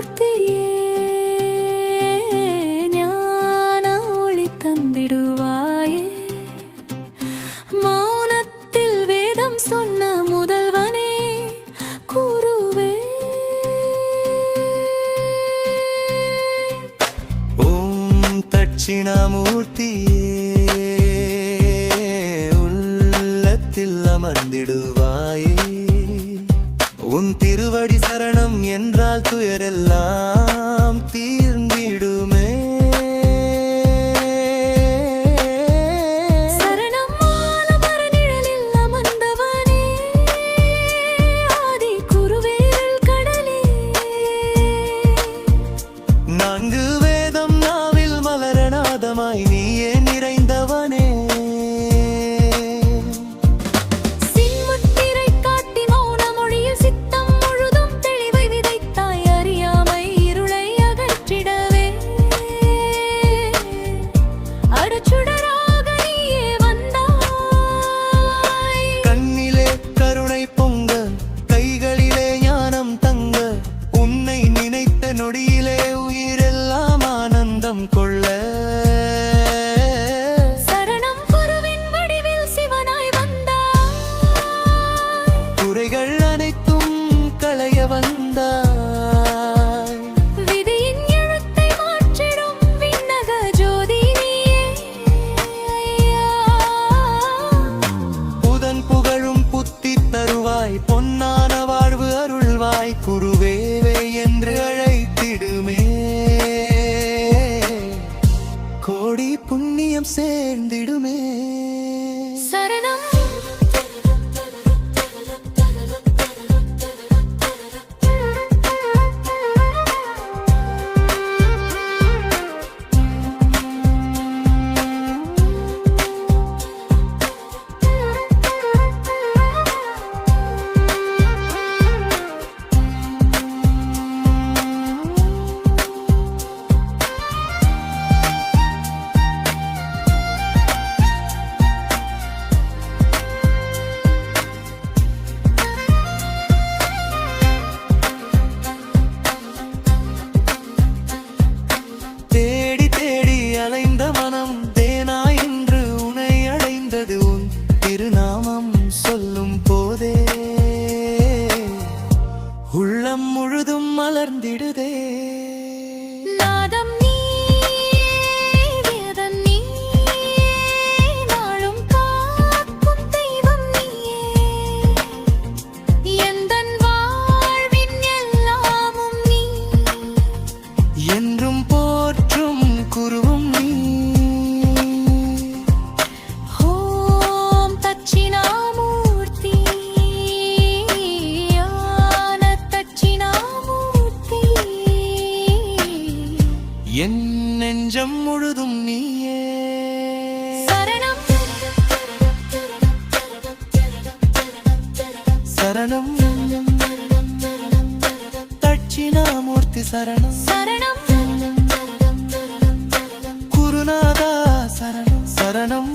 தட்சிணாமூர்த்தியே ஞான ஒளி தந்திடுவாயே மௌனத்தில் வேதம் சொன்ன முதல்வனே குருவே ஓம் தட்சிணாமூர்த்தியே உள்ளத்தில் அமர்ந்திடுவாயே உன் திருவடி சரணம் என்றால் துயரெல்லாம் தீர்ந்திடுமே சரணம் மாலமர நிழலில் அமர்ந்தவனே ஆதி குருவேல் கடலே நான்கு வேதம் நாவில் மலரநாதமாய் நீயே நிறைந்தவனே கண்ணிலே கருணை பொங்க கைகளிலே ஞானம் தங்க உன்னை நினைத்த நொடியிலே உயிரெல்லாம் ஆனந்தம் கொள்ள சரணம் குருவின் வடிவில் சிவனாய் வந்தாய் குறைகள் அனைத்தும் களைய வந்தாய் விதியின் எழுத்தை மாற்றிடும் விண்ணக ஜோதி நீயே புதன் புகழும் புத்தி தருவாய் பொன்னான வாழ்வு அருள்வாய் குருவேவே என்று அழைத்திடுமே கோடி புண்ணியம் சேர்ந்திடுமே சரணம் தேடி தேடி அலைந்த மனம் தேனாய் என்று உனை அடைந்தது உன் திருநாமம் சொல்லும் போதே உள்ளம் முழுதும் மலர்ந்திடுதே நாதம் நீ வேதம் நீ நாளும் காக்கும் தெய்வம் நீயே எந்தன் வாழ்வின் எல்லாமும் நீ என்றும் போற்றும் குருவும் நீ ஓம் தட்சிணாமூர்த்தி ஞான தட்சிணாமூர்த்தி என் நெஞ்சம் முழுதும் நீயே சரணம் சரணம் தட்சிணாமூர்த்தி சரணம் சரணம் குருநாதா சரணம் சரணம்